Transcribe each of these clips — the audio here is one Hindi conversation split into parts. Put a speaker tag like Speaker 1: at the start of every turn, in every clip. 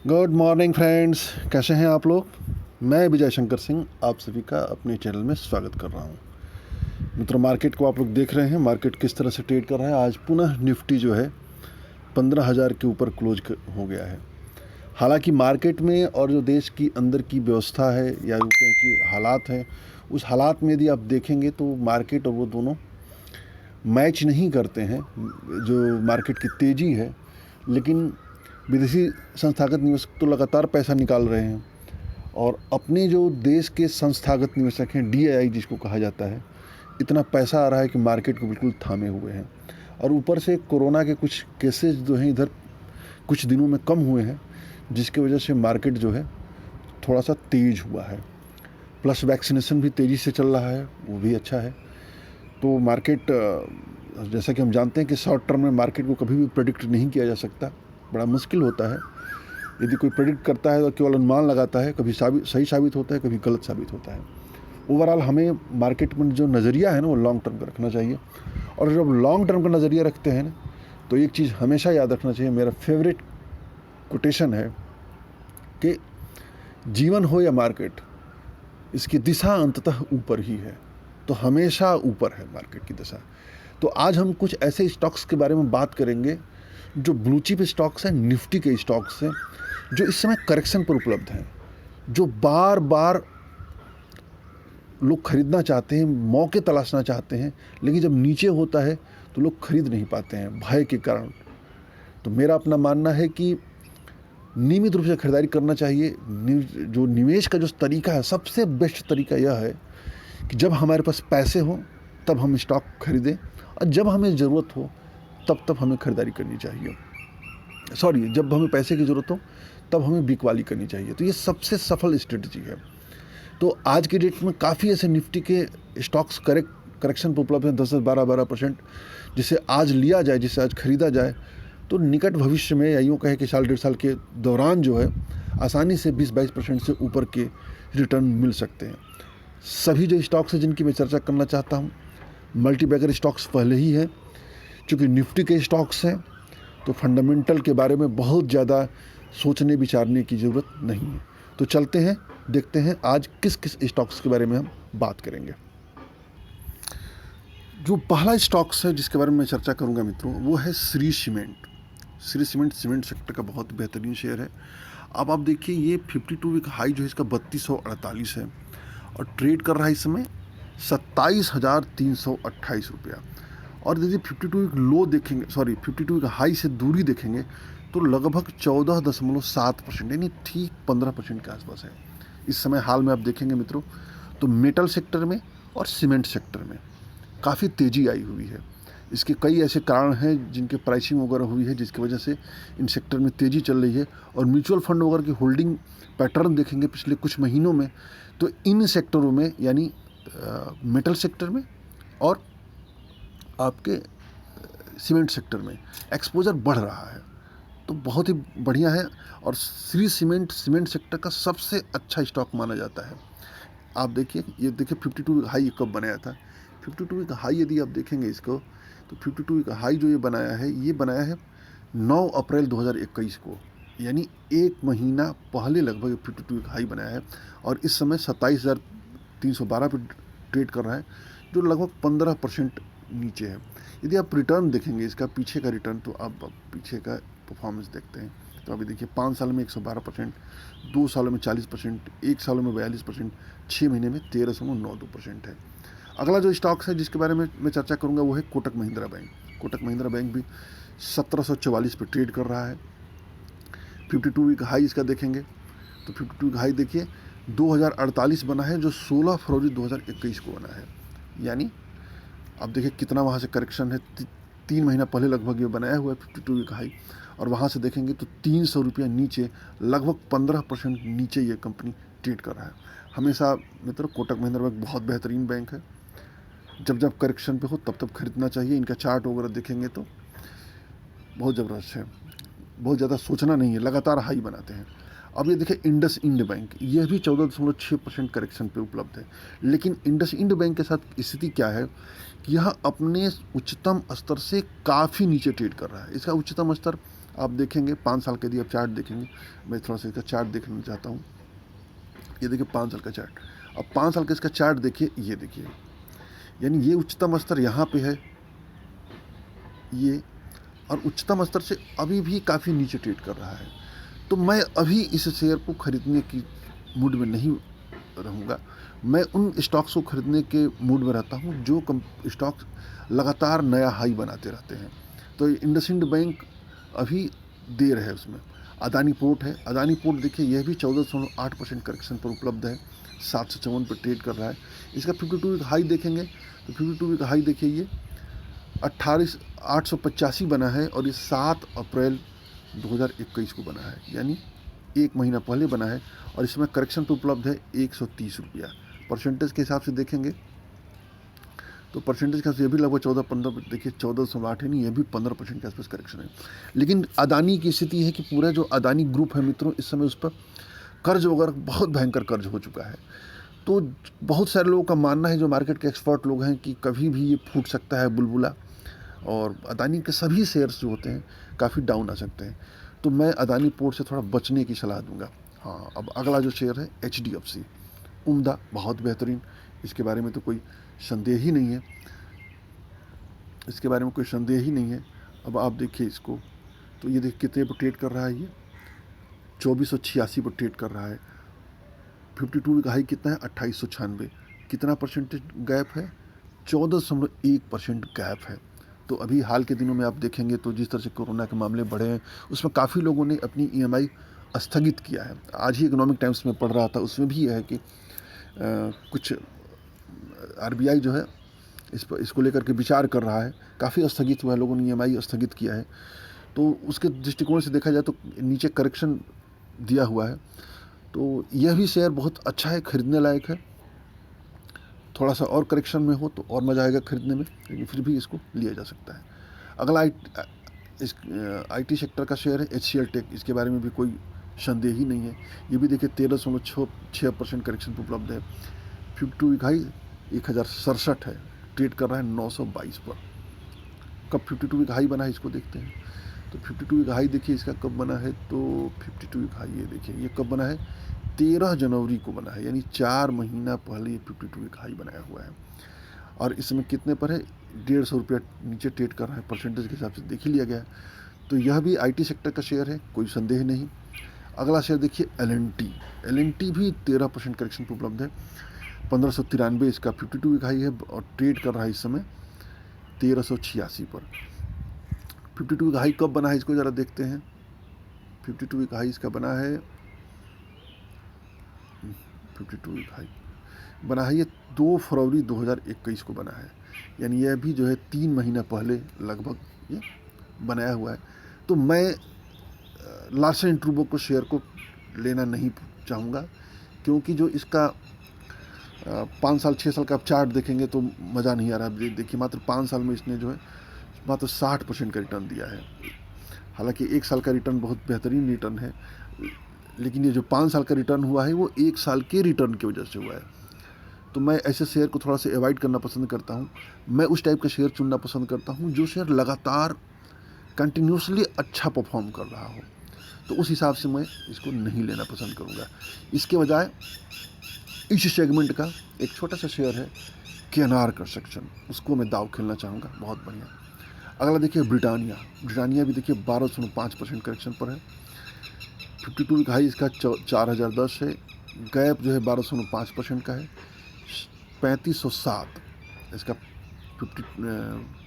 Speaker 1: गुड मॉर्निंग फ्रेंड्स, कैसे हैं आप लोग। मैं विजय शंकर सिंह आप सभी का अपने चैनल में स्वागत कर रहा हूं। मित्रों, मार्केट को आप लोग देख रहे हैं, मार्केट किस तरह से ट्रेड कर रहा है। आज पुनः निफ्टी जो है 15,000 के ऊपर क्लोज हो गया है। हालांकि मार्केट में और जो देश की अंदर की व्यवस्था है या यूँ कहें कि हालात हैं, उस हालात में यदि आप देखेंगे तो मार्केट और वो दोनों मैच नहीं करते हैं। जो मार्केट की तेज़ी है, लेकिन विदेशी संस्थागत निवेशक तो लगातार पैसा निकाल रहे हैं और अपने जो देश के संस्थागत निवेशक हैं, डीआईआई जिसको कहा जाता है, इतना पैसा आ रहा है कि मार्केट को बिल्कुल थामे हुए हैं। और ऊपर से कोरोना के कुछ केसेस जो हैं इधर कुछ दिनों में कम हुए हैं, जिसकी वजह से मार्केट जो है थोड़ा सा तेज़ हुआ है। प्लस वैक्सीनेशन भी तेज़ी से चल रहा है, वो भी अच्छा है। तो मार्केट जैसा कि हम जानते हैं कि शॉर्ट टर्म में मार्केट को कभी भी प्रेडिक्ट नहीं किया जा सकता, बड़ा मुश्किल होता है। यदि कोई प्रेडिक्ट करता है तो केवल अनुमान लगाता है, कभी सही साबित होता है, कभी गलत साबित होता है। ओवरऑल हमें मार्केट में जो नज़रिया है ना, वो लॉन्ग टर्म का रखना चाहिए। और जब लॉन्ग टर्म का नज़रिया रखते हैं ना, तो एक चीज़ हमेशा याद रखना चाहिए, मेरा फेवरेट कोटेशन है कि जीवन हो या मार्केट, इसकी दिशा अंततः ऊपर ही है। तो हमेशा ऊपर है मार्केट की दिशा। तो आज हम कुछ ऐसे स्टॉक्स के बारे में बात करेंगे जो ब्लू चिप स्टॉक्स हैं, निफ्टी के स्टॉक्स हैं, जो इस समय करेक्शन पर उपलब्ध हैं, जो बार बार लोग खरीदना चाहते हैं, मौके तलाशना चाहते हैं, लेकिन जब नीचे होता है तो लोग खरीद नहीं पाते हैं भय के कारण। तो मेरा अपना मानना है कि नियमित रूप से खरीदारी करना चाहिए। जो निवेश का जो तरीका है, सबसे बेस्ट तरीका यह है कि जब हमारे पास पैसे हों तब हम स्टॉक खरीदें, और जब हमें ज़रूरत हो तब हमें खरीदारी करनी चाहिए। जब हमें पैसे की ज़रूरत हो तब हमें बिकवाली करनी चाहिए। तो ये सबसे सफल स्ट्रेटजी है। तो आज के डेट में काफ़ी ऐसे निफ्टी के स्टॉक्स करेक्शन पर उपलब्ध हैं, 10-12% जिसे आज लिया जाए, जिसे आज खरीदा जाए तो निकट भविष्य में, या यूँ कहे कि साल डेढ़ साल के दौरान जो है आसानी से 20-22% से ऊपर के रिटर्न मिल सकते हैं। सभी जो स्टॉक्स हैं जिनकी मैं चर्चा करना चाहता हूँ, मल्टीबैगर स्टॉक्स पहले ही हैं। चूँकि निफ्टी के स्टॉक्स हैं तो फंडामेंटल के बारे में बहुत ज़्यादा सोचने विचारने की ज़रूरत नहीं है। तो चलते हैं, देखते हैं आज किस किस स्टॉक्स के बारे में हम बात करेंगे। जो पहला स्टॉक्स है जिसके बारे में मैं चर्चा करूंगा मित्रों, वो है Shri cement. Shri cement cement sector का बहुत बेहतरीन शेयर है। अब आप देखिए, ये 52 वीक हाई जो है इसका 3248 है और ट्रेड कर रहा है इस समय 27,328 रुपया। और यदि 52 वीक लो देखेंगे, 52 वीक हाई से दूरी देखेंगे तो लगभग 14.7%, यानी ठीक 15% के आसपास है इस समय। हाल में आप देखेंगे मित्रों तो मेटल सेक्टर में और सीमेंट सेक्टर में काफ़ी तेज़ी आई हुई है। इसके कई ऐसे कारण हैं जिनके प्राइसिंग वगैरह हुई है, जिसकी वजह से इन सेक्टर में तेज़ी चल रही है। और म्यूचुअल फंड वगैरह की होल्डिंग पैटर्न देखेंगे पिछले कुछ महीनों में, तो इन सेक्टरों में यानी मेटल सेक्टर में और आपके सीमेंट सेक्टर में एक्सपोजर बढ़ रहा है, तो बहुत ही बढ़िया है। और श्री सीमेंट सेक्टर का सबसे अच्छा स्टॉक माना जाता है। आप देखिए, ये देखिए 52 हाई कब बनाया था। 52 का हाई यदि आप देखेंगे इसको, तो 52 का हाई जो ये बनाया है 9 अप्रैल 2021 को, यानी एक महीना पहले लगभग 52 का हाई बनाया है। और इस समय 27,312 पे ट्रेड कर रहा है, जो लगभग 15% नीचे है। यदि आप रिटर्न देखेंगे इसका, पीछे का रिटर्न, तो आप पीछे का परफॉर्मेंस देखते हैं तो अभी देखिए 5 साल में 112%, 2 सालों में 40%, 1 सालों में 42%, 6 महीने में 13.92% है। अगला जो स्टॉक्स है जिसके बारे में मैं चर्चा करूंगा वो है कोटक महिंद्रा बैंक। कोटक महिंद्रा बैंक भी 1744 पे ट्रेड कर रहा है। 52 वीक हाई इसका देखेंगे तो 52 वीक हाई देखिए 2048 बना है, जो 16 फरवरी 2021 को बना है। यानी अब देखिए कितना वहाँ से करेक्शन है, 3 महीना पहले लगभग ये बनाया हुआ है 52 वीक हाई, और वहाँ से देखेंगे तो 300 रुपया नीचे, लगभग 15% नीचे ये कंपनी ट्रेड कर रहा है। हमेशा मित्रों कोटक महिंद्रा बैंक बहुत बेहतरीन बैंक है, जब करेक्शन पे हो तब खरीदना चाहिए। इनका चार्ट वगैरह देखेंगे तो बहुत ज़बरदस्त है, बहुत ज़्यादा सोचना नहीं है, लगातार हाई बनाते हैं। अब ये देखिए इंडस इंड बैंक, यह भी 14.6% करेक्शन पे उपलब्ध है। लेकिन इंडस इंड बैंक के साथ स्थिति क्या है कि यह अपने उच्चतम स्तर से काफ़ी नीचे ट्रेड कर रहा है। इसका उच्चतम स्तर आप देखेंगे 5 साल के यदि आप चार्ट देखेंगे, मैं थोड़ा सा इसका चार्ट देखना चाहता हूँ। ये देखिए 5 साल का चार्ट। अब 5 साल का इसका चार्ट देखिए, ये देखिए, यानी ये उच्चतम स्तर यहाँ पे है ये, और उच्चतम स्तर से अभी भी काफ़ी नीचे ट्रेड कर रहा है। तो मैं अभी इस शेयर को खरीदने की मूड में नहीं रहूँगा। मैं उन स्टॉक्स को खरीदने के मूड में रहता हूँ जो स्टॉक्स लगातार नया हाई बनाते रहते हैं। तो इंडसइंड बैंक अभी देर है उसमें। अदानी पोर्ट है, अदानी पोर्ट देखिए यह भी 14.8% करेक्शन पर उपलब्ध है, 754 पर ट्रेड कर रहा है। इसका 52 वीक हाई देखेंगे तो 52 वीक हाई देखिए ये 885 बना है, और ये 7 अप्रैल 2021 को बना है, यानी 1 महीना पहले बना है, और इसमें करेक्शन पर उपलब्ध है 130 रुपया। परसेंटेज के हिसाब से देखेंगे तो परसेंटेज के हिसाब से ये भी लगभग 14-15, देखिए 14.8 है, नहीं, ये भी 15% के आसपास करेक्शन है। लेकिन अदानी की स्थिति है कि पूरा जो अदानी ग्रुप है मित्रों, इस समय उस पर कर्ज वगैरह बहुत भयंकर कर्ज हो चुका है। तो बहुत सारे लोगों का मानना है, जो मार्केट के एक्सपर्ट लोग हैं, कि कभी भी ये फूट सकता है बुलबुला, और अदानी के सभी शेयर्स जो होते हैं काफ़ी डाउन आ सकते हैं। तो मैं अदानी पोर्ट से थोड़ा बचने की सलाह दूंगा। हाँ, अब अगला जो शेयर है HDFC, उम्दा, बहुत बेहतरीन, इसके बारे में तो कोई संदेह ही नहीं है, इसके बारे में कोई संदेह ही नहीं है। अब आप देखिए इसको, तो ये देखिए कितने पर ट्रेड कर रहा है, ये 2486 पर ट्रेड कर रहा है। 52 वीक हाई कितना है, 2896। कितना परसेंटेज गैप है, 14.1% गैप है। तो अभी हाल के दिनों में आप देखेंगे तो जिस तरह से कोरोना के मामले बढ़े हैं, उसमें काफ़ी लोगों ने अपनी EMI स्थगित किया है। आज ही इकोनॉमिक टाइम्स में पढ़ रहा था, उसमें भी यह है कि कुछ RBI जो है इसको लेकर के विचार कर रहा है, काफ़ी स्थगित हुआ है, लोगों ने EMI स्थगित किया है। तो उसके दृष्टिकोण से देखा जाए तो नीचे करेक्शन दिया हुआ है। तो यह भी शेयर बहुत अच्छा है, खरीदने लायक है। थोड़ा सा और करेक्शन में हो तो और मज़ा आएगा खरीदने में, लेकिन फिर भी इसको लिया जा सकता है। अगला IT सेक्टर का शेयर है HCL टेक। इसके बारे में भी कोई संदेह ही नहीं है। ये भी देखिए 13.6% करेक्शन पर उपलब्ध है। 52 वीक हाई 1067 है, ट्रेड कर रहा है 922 पर। कब 52 वीक हाई बना है इसको देखते हैं। तो 52 वीक हाई देखिए इसका कब बना है, तो 52 वीक हाई ये देखिए ये कब बना है, 13 जनवरी को बना है, यानी 4 महीना पहले ये 52 वीक हाई बनाया हुआ है। और इसमें कितने पर है, 150 रुपया नीचे ट्रेड कर रहा है, परसेंटेज के हिसाब से देख ही लिया गया है। तो यह भी IT सेक्टर का शेयर है, कोई संदेह नहीं। अगला शेयर देखिए LNT भी 13% करेक्शन पर उपलब्ध है, 1593 इसका 52 वीक हाई है, और ट्रेड कर रहा है इस समय 1386 पर। 52 वीक हाई कब बना है इसको ज़रा देखते हैं। 52 वीक हाई इसका बना है, 52 वीक हाई बना है ये 2 फरवरी 2021 को बना है, यानी यह भी जो है 3 महीना पहले लगभग ये बनाया हुआ है। तो मैं लार्सन एंड टूब्रो को शेयर को लेना नहीं चाहूँगा, क्योंकि जो इसका 5 साल 6 साल का आप चार्ट देखेंगे तो मज़ा नहीं आ रहा। देखिए मात्र 5 साल में इसने जो है मात्र 60% का रिटर्न दिया है। हालांकि 1 साल का रिटर्न बहुत बेहतरीन रिटर्न है, लेकिन ये जो 5 साल का रिटर्न हुआ है वो 1 साल के रिटर्न की वजह से हुआ है। तो मैं ऐसे शेयर को थोड़ा सा अवॉइड करना पसंद करता हूँ। मैं उस टाइप का शेयर चुनना पसंद करता हूँ जो शेयर लगातार कंटिन्यूसली अच्छा परफॉर्म कर रहा हो। तो उस हिसाब से मैं इसको नहीं लेना पसंद करूँगा। इसके बजाय इस सेगमेंट का एक छोटा सा शेयर है KNR कंस्ट्रक्शन, उसको मैं दाव खेलना चाहूँगा, बहुत बढ़िया। अगला देखिए ब्रिटानिया भी देखिए 12.5% करेक्शन पर है। 52 वीक हाई इसका 4010 है, गैप जो है 12.5% का है, 3507 इसका 50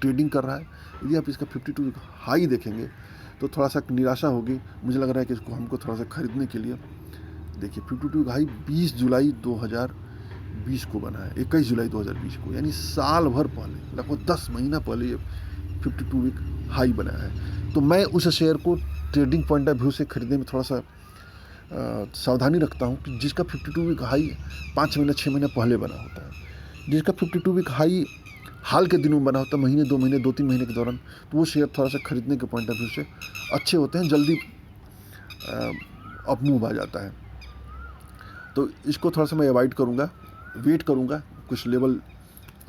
Speaker 1: ट्रेडिंग कर रहा है। यदि आप इसका 52 वीक हाई देखेंगे तो थोड़ा सा निराशा होगी। मुझे लग रहा है कि इसको हमको थोड़ा सा खरीदने के लिए, देखिए 52 वीक हाई 20 जुलाई 2020 को बना है, 21 जुलाई 2020 को, यानी साल भर पहले, लगभग 10 महीना पहले ये 52 वीक हाई बनाया है। तो मैं उस शेयर को ट्रेडिंग पॉइंट ऑफ व्यू से खरीदने में थोड़ा सा सावधानी रखता हूँ कि जिसका 52 वीक हाई 5 महीने 6 महीने पहले बना होता है, जिसका 52 वीक हाई हाल के दिनों में बना होता है, महीने 2 महीने 2-3 महीने के दौरान, तो वो शेयर थोड़ा सा खरीदने के पॉइंट ऑफ व्यू से अच्छे होते हैं, जल्दी अप मूव आ जाता है। तो इसको थोड़ा सा मैं अवॉइड करूँगा, वेट करूँगा कुछ लेवल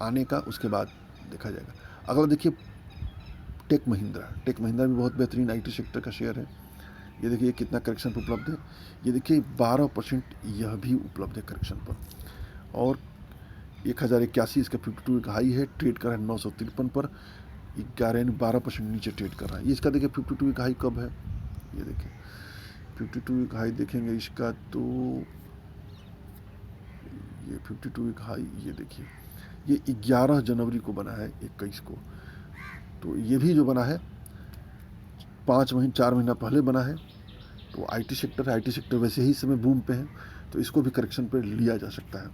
Speaker 1: आने का, उसके बाद देखा जाएगा। अगला देखिए टेक महिंद्रा भी बहुत बेहतरीन आईटी सेक्टर का शेयर है। ये देखिए कितना करेक्शन पर उपलब्ध है। ये देखिए 12% यह भी उपलब्ध है करेक्शन पर। और 1081 इसका 52 वीक हाई है, ट्रेड कर रहा है 953 पर, 12% नीचे ट्रेड कर रहा है। इसका देखिए 52 वीक हाई कब है, ये देखिए 52 वीक हाई देखेंगे इसका, तो ये 52 वीक हाई ये देखिए ये 11 जनवरी को बना है 21 को। तो ये भी जो बना है 4 महीना पहले बना है। तो आईटी सेक्टर वैसे ही इस समय बूम पे है, तो इसको भी करेक्शन पे लिया जा सकता है।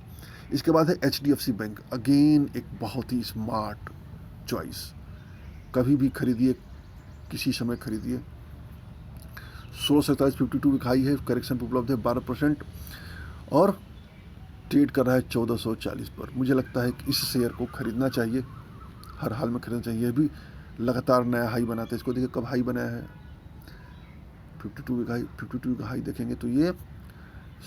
Speaker 1: इसके बाद है HDFC बैंक, अगेन एक बहुत ही स्मार्ट चॉइस। कभी भी खरीदिए, किसी समय खरीदिए। 1647 52 वीक हाई है, करेक्शन पे उपलब्ध है 12% और ट्रेड कर रहा है 1440 पर। मुझे लगता है कि इस शेयर को खरीदना चाहिए, हर हाल में खरीदना चाहिए। भी लगातार नया हाई बनाते हैं। इसको देखिए कब हाई बनाया है, 52 का हाई देखेंगे तो ये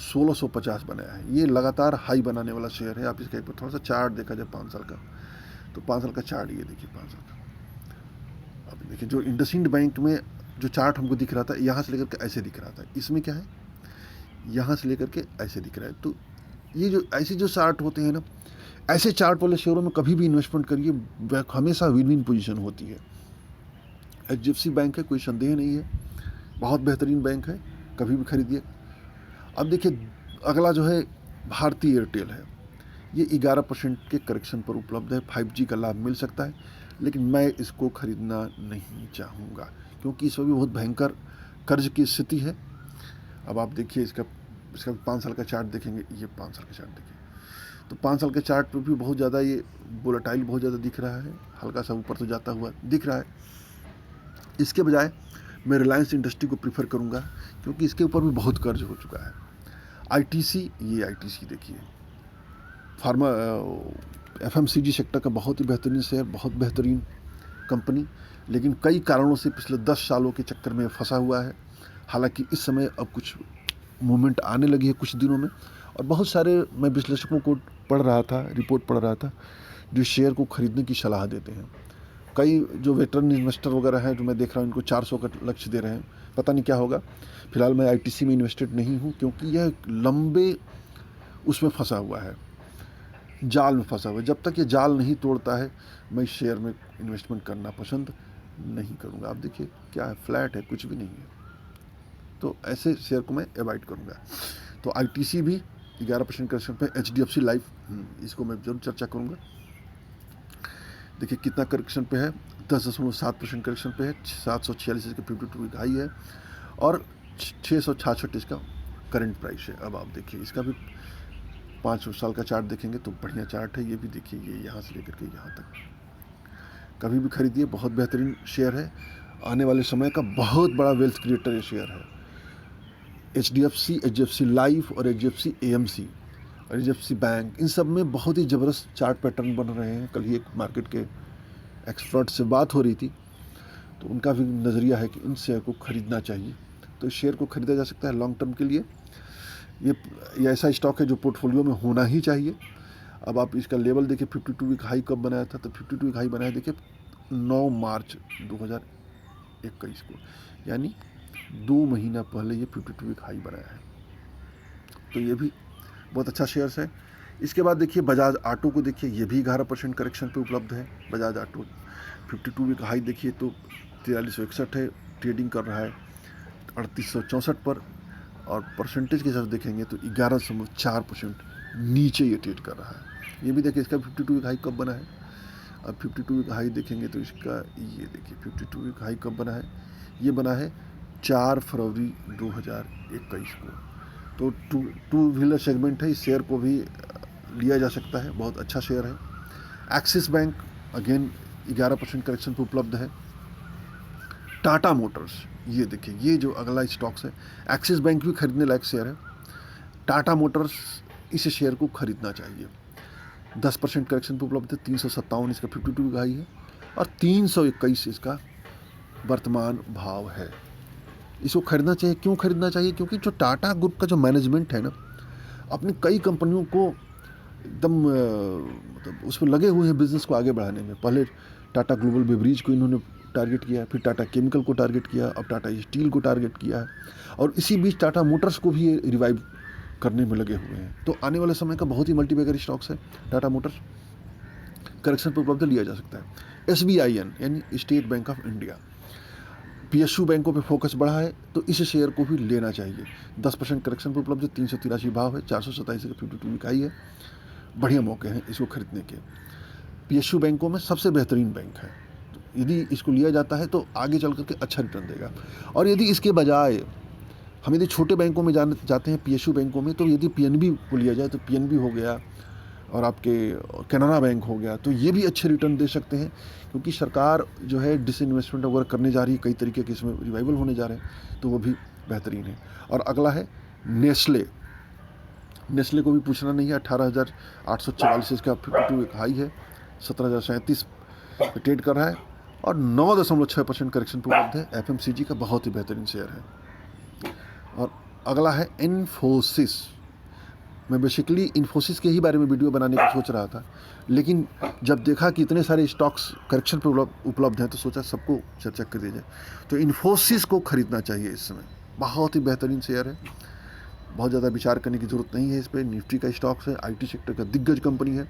Speaker 1: 1650 बनाया है। ये लगातार हाई बनाने वाला शेयर है। आप इसका एक बार थोड़ा सा चार्ट देखा जाए 5 साल का, तो 5 साल का चार्ट ये देखिए 5 साल का। अब देखिए जो इंडसइंड बैंक में जो चार्ट हमको दिख रहा था, यहाँ से लेकर के ऐसे दिख रहा था, इसमें क्या है, यहाँ से लेकर के ऐसे दिख रहा है। तो ये जो ऐसे जो चार्ट होते हैं ना, ऐसे चार्ट वाले शेयरों में कभी भी इन्वेस्टमेंट करिए, हमेशा विन विन पोजीशन होती है। HDFC बैंक है, कोई संदेह नहीं है, बहुत बेहतरीन बैंक है, कभी भी खरीदिए। अब देखिए अगला जो है भारती एयरटेल है। ये 11% के करेक्शन पर उपलब्ध है। 5G का लाभ मिल सकता है, लेकिन मैं इसको खरीदना नहीं चाहूँगा क्योंकि इसमें भी बहुत भयंकर कर्ज की स्थिति है। अब आप देखिए इसका 5 साल का चार्ट देखेंगे, ये 5 साल का चार्ट देखिए, तो 5 साल के चार्ट पर भी बहुत ज़्यादा ये वोलेटाइल बहुत ज़्यादा दिख रहा है, हल्का सा ऊपर तो जाता हुआ दिख रहा है। इसके बजाय मैं रिलायंस इंडस्ट्री को प्रीफर करूंगा क्योंकि इसके ऊपर भी बहुत कर्ज हो चुका है। ITC, ये ITC देखिए, फार्मा FMCG सेक्टर का बहुत ही बेहतरीन शेयर, बहुत बेहतरीन कंपनी, लेकिन कई कारणों से पिछले 10 सालों के चक्कर में फंसा हुआ है। हालांकि इस समय अब कुछ मूवमेंट आने लगी है कुछ दिनों में, और बहुत सारे मैं विश्लेषकों को पढ़ रहा था, रिपोर्ट पढ़ रहा था, जो शेयर को खरीदने की सलाह देते हैं। कई जो वेटरन इन्वेस्टर वगैरह हैं जो मैं देख रहा हूँ, इनको 400 का लक्ष्य दे रहे हैं, पता नहीं क्या होगा। फिलहाल मैं ITC में इन्वेस्टेड नहीं हूँ क्योंकि यह लंबे उसमें फंसा हुआ है, जाल में फंसा हुआ है। जब तक ये जाल नहीं तोड़ता है मैं इस शेयर में इन्वेस्टमेंट करना पसंद नहीं करूँगा। आप देखिए क्या है, फ्लैट है, कुछ भी नहीं है, तो ऐसे शेयर को मैं अवॉइड करूँगा। तो ITC भी 11% करेक्शन पे। HDFC लाइफ, इसको मैं जरूर चर्चा करूँगा। देखिए कितना करेक्शन पे है, 10.7% करेक्शन पे है। 746 इसका 52 वीक हाई है और 666 इसका करंट प्राइस है। अब आप देखिए इसका भी 5 साल का चार्ट देखेंगे तो बढ़िया चार्ट है। ये भी देखिए, ये यहाँ से लेकर के यहाँ तक कभी भी खरीदिए, बहुत बेहतरीन शेयर है। आने वाले समय का बहुत बड़ा वेल्थ क्रिएटर ये शेयर है। HDFC, HDFC लाइफ और HDFC AMC और HDFC बैंक, इन सब में बहुत ही ज़बरदस्त चार्ट पैटर्न बन रहे हैं। कल ही एक मार्केट के एक्सपर्ट से बात हो रही थी, तो उनका भी नज़रिया है कि इन शेयर को खरीदना चाहिए। तो इस शेयर को खरीदा जा सकता है लॉन्ग टर्म के लिए। ये ऐसा स्टॉक है जो पोर्टफोलियो में होना ही चाहिए। अब आप इसका लेवल देखिए, 52 वीक हाई कब बनाया था, तो 52 वीक हाई बनाया देखिए 9 मार्च 2021 को, यानी 2 महीना पहले ये 52 वीक हाई बनाया है। तो ये भी बहुत अच्छा शेयर्स है। इसके बाद देखिए बजाज ऑटो को देखिए, ये भी 11% करेक्शन पे उपलब्ध है। बजाज ऑटो 52 वीक हाई देखिए तो 4361 है, ट्रेडिंग कर रहा है 3864 पर, और परसेंटेज के हिसाब से देखेंगे तो 11.4% नीचे ये ट्रेड कर रहा है। ये भी देखिए इसका 52 वीक हाई कब बना है। अब 52 वीक हाई देखेंगे तो इसका ये देखिए 52 वीक हाई कब बना है, ये बना है 4 फरवरी 2021 को। तो टू व्हीलर सेगमेंट है, इस शेयर को भी लिया जा सकता है, बहुत अच्छा शेयर है। एक्सिस बैंक अगेन 11% करेक्शन पे उपलब्ध है। टाटा मोटर्स, ये देखिए, ये जो अगला स्टॉक्स है, एक्सिस बैंक भी खरीदने लायक शेयर है। टाटा मोटर्स, इस शेयर को खरीदना चाहिए। 10% करेक्शन पे उपलब्ध है। 357 इसका 52 का हाई है और 321 इसका वर्तमान भाव है। इसको खरीदना चाहिए। क्यों खरीदना चाहिए? क्योंकि जो टाटा ग्रुप का जो मैनेजमेंट है ना, अपनी कई कंपनियों को एकदम मतलब उसमें लगे हुए हैं बिज़नेस को आगे बढ़ाने में। पहले टाटा ग्लोबल बेवरेज को इन्होंने टारगेट किया है, फिर टाटा केमिकल को टारगेट किया, अब टाटा स्टील को टारगेट किया है, और इसी बीच टाटा मोटर्स को भी रिवाइव करने में लगे हुए हैं। तो आने वाले समय का बहुत ही मल्टीबैगर स्टॉक्स है टाटा मोटर्स, करेक्शन पर उपलब्ध लिया जा सकता है। SBIN यानी state bank of India, PSU बैंकों पे फोकस बढ़ा है, तो इस शेयर को भी लेना चाहिए। 10% करेक्शन पर उपलब्ध है, 383 भाव है, 427 का 52 वीक हाई है, बढ़िया मौके हैं इसको खरीदने के। PSU बैंकों में सबसे बेहतरीन बैंक है, तो यदि इसको लिया जाता है तो आगे चल करके अच्छा रिटर्न देगा। और यदि इसके बजाय हम यदि छोटे बैंकों में जाते हैं, PSU बैंकों में, तो यदि PNB को लिया जाए तो PNB हो गया और आपके कैनरा बैंक हो गया, तो ये भी अच्छे रिटर्न दे सकते हैं, क्योंकि सरकार जो है डिसइन्वेस्टमेंट वगैरह करने जा रही है, कई तरीके के इसमें रिवाइवल होने जा रहे हैं, तो वो भी बेहतरीन है। और अगला है नेस्ले। नेस्ले को भी पूछना नहीं है, 18,844 इसका 52 एक हाई है, 17,037 ट्रेड कर रहा है और 9.6% करेक्शन पर उपलब्ध है। FMCG का बहुत ही बेहतरीन शेयर है। और अगला है इन्फोसिस। मैं बेसिकली इन्फोसिस के ही बारे में वीडियो बनाने की सोच रहा था, लेकिन जब देखा कि इतने सारे स्टॉक्स करेक्शन पर उपलब्ध हैं, तो सोचा सबको चर्चा कर दी जाए। तो इन्फोसिस को खरीदना चाहिए इस समय, बहुत ही बेहतरीन शेयर है, बहुत ज़्यादा विचार करने की ज़रूरत नहीं है इस पर। निफ्टी का स्टॉक्स है, IT सेक्टर का दिग्गज कंपनी है।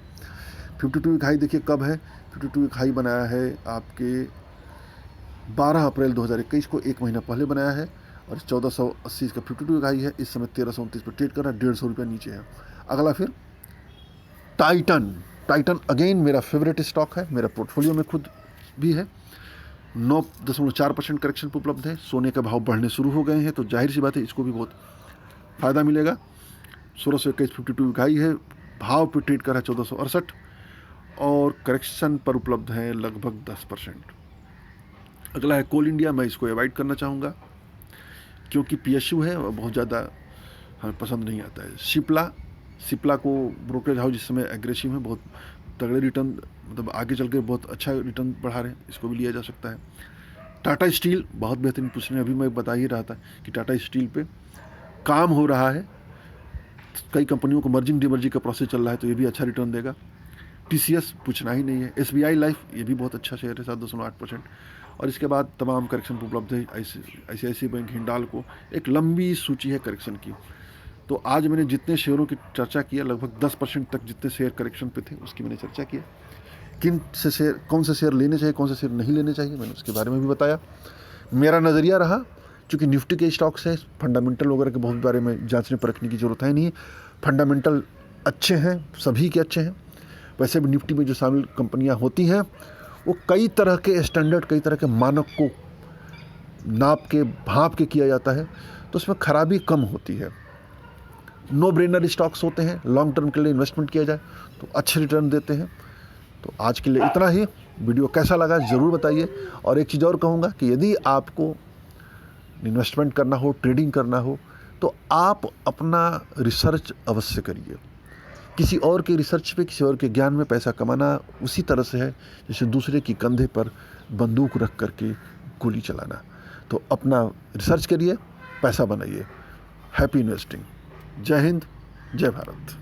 Speaker 1: 52 वीक हाई देखिए कब है, 52 वीक हाई बनाया है आपके 12 अप्रैल 2021 को, एक महीना पहले बनाया है, और 1480 इसका 52 वीक हाई है। इस समय 1329 पर ट्रेड कर रहा है, 150 रुपये नीचे है। अगला फिर टाइटन अगेन मेरा फेवरेट स्टॉक है, मेरा पोर्टफोलियो में खुद भी है। 9.4% करेक्शन पर उपलब्ध है। सोने का भाव बढ़ने शुरू हो गए हैं, तो जाहिर सी बात है इसको भी बहुत फ़ायदा मिलेगा। 1621 52 वीक हाई है, भाव पर ट्रेड कर रहा है 1468, और करेक्शन पर उपलब्ध है लगभग 10%। अगला है कोल इंडिया। मैं इसको अवॉइड करना चाहूँगा क्योंकि PSU है और बहुत ज़्यादा हमें पसंद नहीं आता है। सिप्ला को ब्रोकरेज हाउस इस समय एग्रेसिव है, बहुत तगड़े रिटर्न, मतलब आगे चल के बहुत अच्छा रिटर्न बढ़ा रहे हैं, इसको भी लिया जा सकता है। टाटा स्टील बहुत बेहतरीन पूछने, अभी मैं बता ही रहा था कि टाटा स्टील पे काम हो रहा है, कई कंपनियों को मर्जिंग डिमर्जिंग का प्रोसेस चल रहा है, तो ये भी अच्छा रिटर्न देगा। TCS पूछना ही नहीं है। SBI लाइफ ये भी बहुत अच्छा शेयर है, 7.8%। और इसके बाद तमाम करेक्शन पर उपलब्ध है। ICICI बैंक, हिंडाल्को, एक लंबी सूची है करेक्शन की। तो आज मैंने जितने शेयरों की चर्चा किया, लगभग 10% तक जितने शेयर करेक्शन पे थे उसकी मैंने चर्चा किया। कौन से शेयर लेने चाहिए, कौन से शेयर नहीं लेने चाहिए, मैंने उसके बारे में भी बताया। मेरा नज़रिया रहा, चूँकि निफ्टी के स्टॉक्स हैं, फंडामेंटल वगैरह के बहुत बारे में जांचने परखने की ज़रूरत है नहीं, फंडामेंटल अच्छे हैं, सभी के अच्छे हैं। वैसे भी निफ्टी में जो शामिल कंपनियां होती हैं वो कई तरह के स्टैंडर्ड, कई तरह के मानक को नाप के भांप के किया जाता है, तो उसमें खराबी कम होती है। नो ब्रेनर स्टॉक्स होते हैं, लॉन्ग टर्म के लिए इन्वेस्टमेंट किया जाए तो अच्छे रिटर्न देते हैं। तो आज के लिए इतना ही। वीडियो कैसा लगा ज़रूर बताइए। और एक चीज़ और कहूँगा कि यदि आपको इन्वेस्टमेंट करना हो, ट्रेडिंग करना हो, तो आप अपना रिसर्च अवश्य करिए। किसी और के रिसर्च पे, किसी और के ज्ञान में पैसा कमाना उसी तरह से है जैसे दूसरे की कंधे पर बंदूक रख करके गोली चलाना। तो अपना रिसर्च करिए, पैसा बनाइए। Happy investing. जय हिंद, जय भारत।